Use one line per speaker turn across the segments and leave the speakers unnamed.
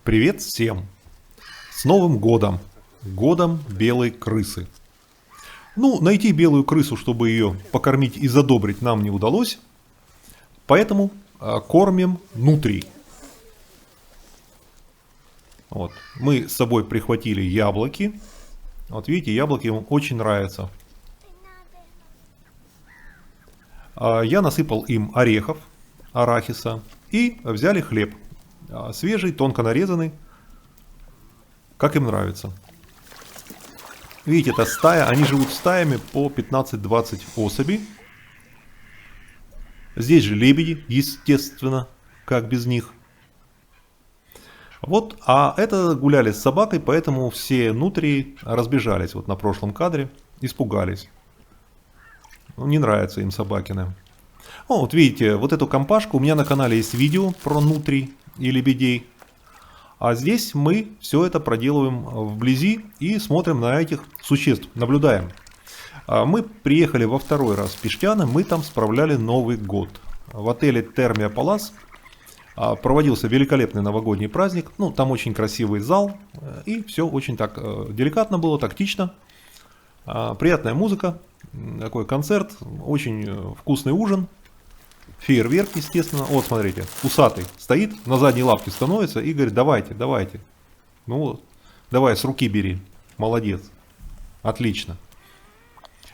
Привет всем! С Новым годом! Годом белой крысы. Ну, найти белую крысу, чтобы ее покормить и задобрить, нам не удалось. Поэтому кормим нутрий. Вот. Мы с собой прихватили яблоки. Вот видите, яблоки им очень нравятся. Я насыпал им орехов, арахиса и взяли хлеб. Свежий, тонко нарезанный, как им нравится. Видите, это стая, они живут стаями по 15-20 особей. Здесь же лебеди, естественно, как без них. Вот, а это гуляли с собакой, поэтому все нутрии разбежались вот на прошлом кадре, испугались. Ну, не нравятся им собакины. О, вот видите, вот эту компашку, у меня на канале есть видео про нутрий и лебедей. А здесь мы все это проделываем вблизи и смотрим на этих существ, наблюдаем. Мы приехали во второй раз в Пиштяны, мы там справляли Новый год. В отеле Термия Палас проводился великолепный новогодний праздник. Ну, там очень красивый зал, и все очень так деликатно было, тактично. Приятная музыка, такой концерт, очень вкусный ужин. Фейерверк, естественно. Вот, смотрите, усатый стоит, на задние лапки становится и говорит: давайте, давайте. Ну вот, давай, с руки бери. Молодец. Отлично.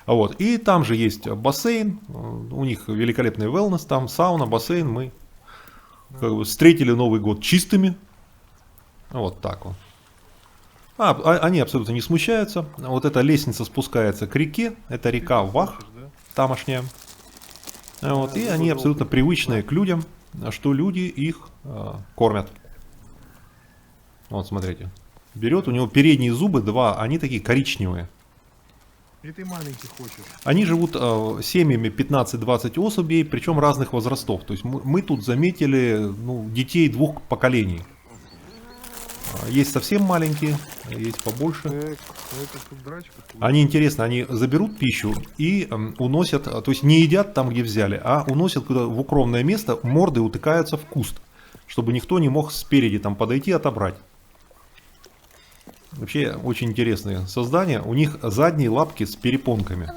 Вот. И там же есть бассейн. У них великолепный wellness, там сауна, бассейн. Мы как бы встретили Новый год чистыми. Вот так вот. Они абсолютно не смущаются. Вот эта лестница спускается к реке. Это река Вах, тамошняя. Вот, и они абсолютно привычные к людям, что люди их кормят. Вот, смотрите. Берет, у него передние зубы два, они такие коричневые.
И ты маленький хочешь.
Они живут семьями 15-20 особей, причем разных возрастов. То есть мы тут заметили детей двух поколений. Есть совсем маленькие, есть побольше. Они, интересно, они заберут пищу и уносят, то есть не едят там, где взяли, а уносят куда в укромное место, морды утыкаются в куст, чтобы никто не мог спереди там подойти и отобрать. Вообще очень интересные создания. У них задние лапки с перепонками,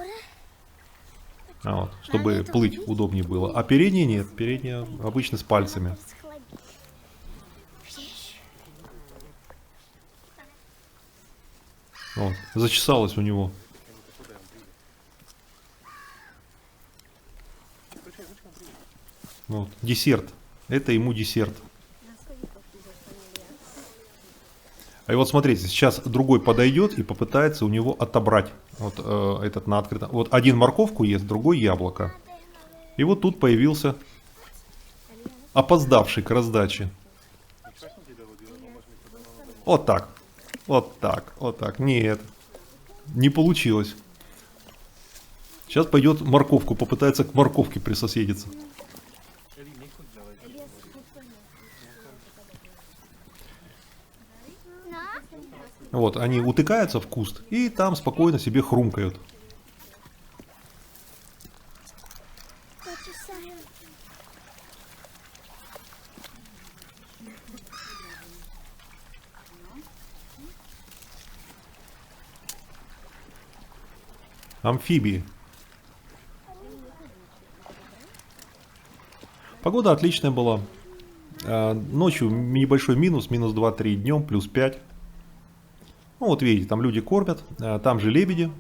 вот, чтобы плыть удобнее было. А передние нет, передние обычно с пальцами. Вот, зачесалось у него. Вот, десерт. Это ему десерт. А и вот смотрите, сейчас другой подойдет и попытается у него отобрать вот этот на открытом. Вот один морковку ест, другой яблоко. И вот тут появился опоздавший к раздаче. Вот так. Вот так, вот так. Нет, не получилось. Сейчас пойдет морковку, попытается к морковке присоседиться. Вот, они утыкаются в куст и там спокойно себе хрумкают. Амфибии. Погода отличная была. Ночью небольшой минус, минус 2-3, днем плюс 5. Ну вот видите, там люди кормят, там же лебеди.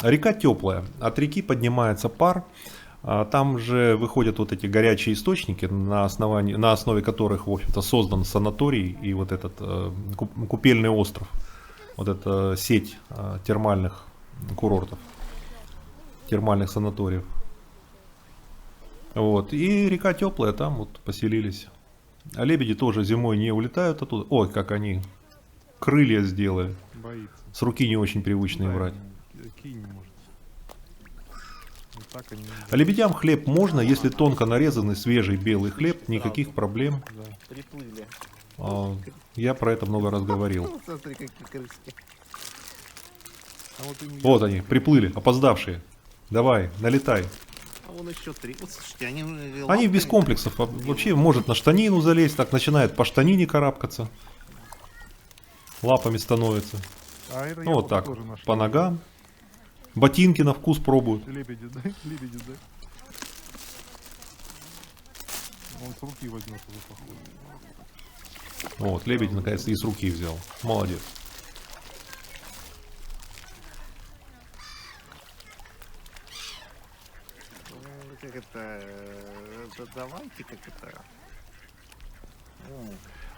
Река теплая, от реки поднимается пар. Там же выходят вот эти горячие источники, на основе которых, в общем-то, создан санаторий и вот этот купельный остров. Вот эта сеть термальных курортов, термальных санаториев. Вот. И река теплая, там вот поселились. А лебеди тоже зимой не улетают оттуда. Ой, как они крылья сделали.
Боится.
С руки не очень привычные брать.
Кинь, может. Вот так они
А лебедям хлеб можно, если тонко нарезанный свежий белый хлеб, никаких проблем.
да.
Приплыли.
Я про это много раз говорил.
Смотри, какие крыски.
А вот, и не
Вот они, приплыли, опоздавшие. Давай, налетай.
А вон еще 3. Вот слушайте, они...
Они без комплексов. Вообще может на штанину залезть, так начинает по штанине карабкаться. Лапами становится.
А это
Ну вот
яблоко
так,
тоже нашли.
по ногам. Ботинки на вкус пробуют.
Лебеди, да? Лебеди, да? Он с руки возьмет его, походу.
Вот, лебедь наконец-то и с руки взял. Молодец.
Как это... Давайте как это...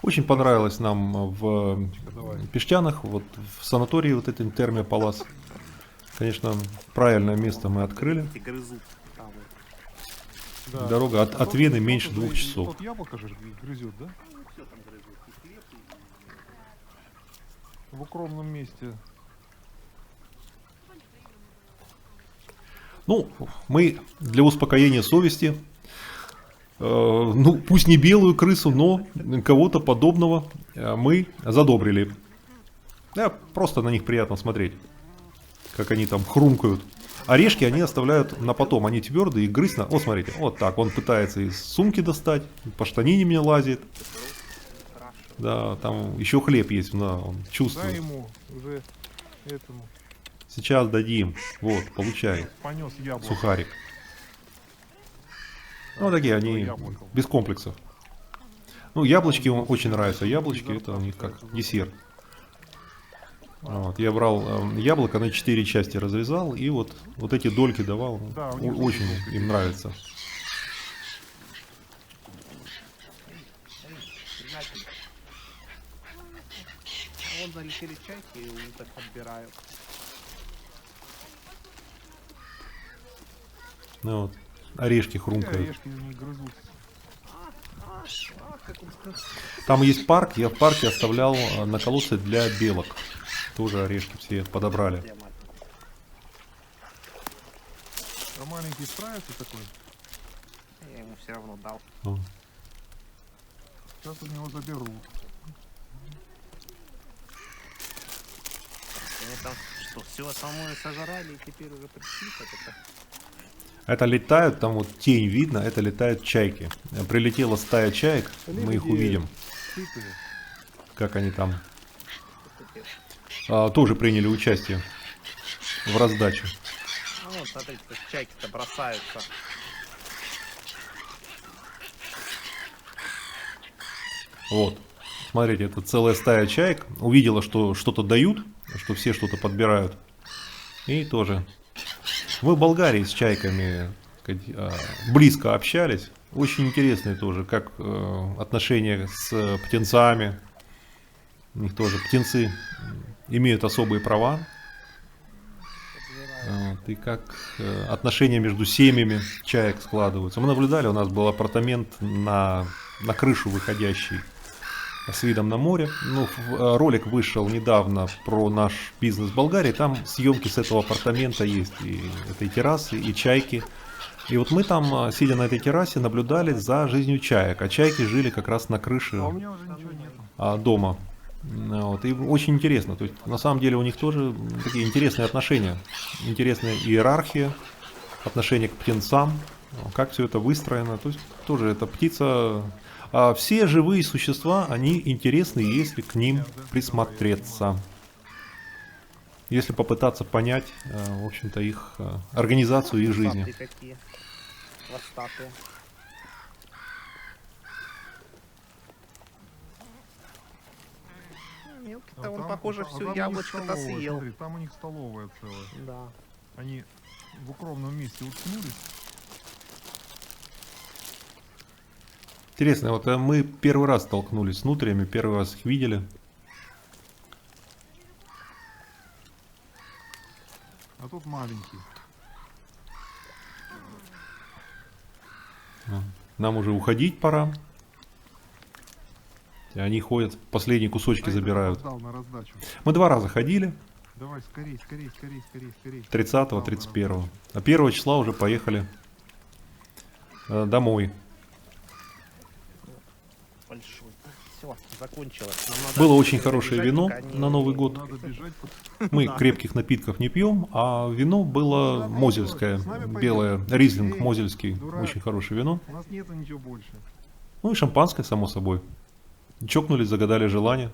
Очень понравилось нам в
Давай.
Пештянах, вот в санатории вот этот Терме Палас. Конечно, правильное место мы открыли.
Эти грызут. Там вот.
Да.
Дорога от
тот-
Вены
тот
меньше
уже
2
и-
часов.
Тот яблоко же грызет, да?
Все там грызут. И хлеб, и...
В укромном месте.
Ну, мы для успокоения совести, ну, пусть не белую крысу, но кого-то подобного мы задобрили. Да, просто на них приятно смотреть, как они там хрумкают. Орешки они оставляют на потом, они твердые, и грызть на... Вот смотрите, вот так, он пытается из сумки достать, по штанине мне лазит. Да, там еще хлеб есть, да, он
Дай
чувствует.
ему уже этому.
Сейчас дадим, вот, получай,
Понес яблоко.
сухарик. Ну, такие они
Яблоко.
без комплексов. Ну, яблочки ему очень нравятся. Яблочки это у них как десерт. Вот, я брал яблоко на 4 части разрезал и вот эти дольки давал.
Да, у них
Очень
тоже дольки
им нравится.
А вон залетели чайки и уток подбирают.
Ну, вот, орешки
И
хрумкают.
орешки не грызут.
Там есть парк, я в парке оставлял на колодце для белок. Тоже орешки все подобрали.
Где мать?
А маленький справится такой.
Я ему все равно дал.
Ну,
Сейчас у него заберут.
Они там что, все основное сожрали и теперь уже пришли, как это?
Это летают, там вот тень видно, это летают чайки. Прилетела стая чаек, мы их
Лебеди
увидим,
сытые.
как они там
Теперь.
тоже приняли участие в раздаче.
Ну вот, смотрите, как чайки-то бросаются.
Вот. Смотрите, это целая стая чаек. Увидела, что что-то дают, что все что-то подбирают. И тоже. Мы в Болгарии с чайками так сказать, близко общались. Очень интересные тоже, как отношения с птенцами. У них тоже птенцы имеют особые права. Вот, и как отношения между семьями чаек складываются. Мы наблюдали, у нас был апартамент на крышу выходящий с видом на море. Ну, ролик вышел недавно про наш бизнес в Болгарии. Там съемки с этого апартамента есть. И этой террасы, и чайки. И вот мы там, сидя на этой террасе, наблюдали за жизнью чаек. А чайки жили как раз на крыше
А у меня уже ничего нету.
дома. Вот. И очень интересно. То есть, на самом деле у них тоже такие интересные отношения. Интересная иерархия, отношение к птенцам. Как все это выстроено. То есть тоже эта птица... А все живые существа, они интересны, если к ним присмотреться. Если попытаться понять, в общем-то, их организацию и жизнь.
Хвостатые какие. Хвостатые. Мелкий-то он, похоже,
там у
всю
них
яблочко-то
столовая,
съел.
Смотри, там у них столовая целая.
Да.
Они в укромном месте уткнулись.
Интересно, вот мы первый раз столкнулись с нутриями, первый раз их видели.
А тут маленький.
Нам уже уходить пора. И они ходят, последние кусочки
Дай,
забирают.
дал на раздачу.
Мы 2 раза ходили,
Давай, скорей, скорей, скорей, скорей, скорей.
30-го, 31-го. А 1 числа уже поехали домой.
большой. Все, закончилось. Нам надо
Было очень
бежать,
хорошее вино
пока они-
на Новый год.
Надо бежать.
Мы крепких напитков не пьем, а вино было мозельское,
С нами
белое,
пойдем.
ризлинг
Эй,
мозельский,
дурак.
очень хорошее вино.
У нас нету ничего больше.
Ну и шампанское, само собой. Чокнулись, загадали желание.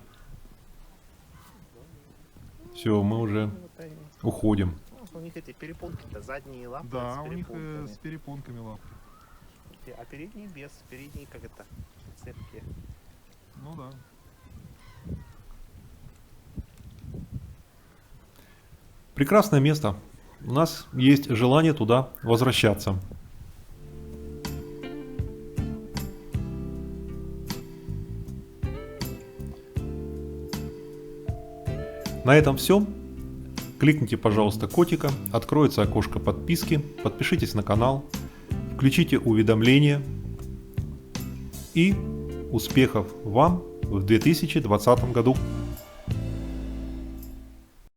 Все, мы уже
Вот они.
уходим.
Ну, у них эти перепонки-то задние лапы
Да,
с
у них
перепонками.
с перепонками лап.
А передние без, передние как это, цепкие.
Ну да.
Прекрасное место. У нас есть желание туда возвращаться. На этом все. Кликните, пожалуйста, котика, откроется окошко подписки, подпишитесь на канал, включите уведомления и успехов вам в 2020 году.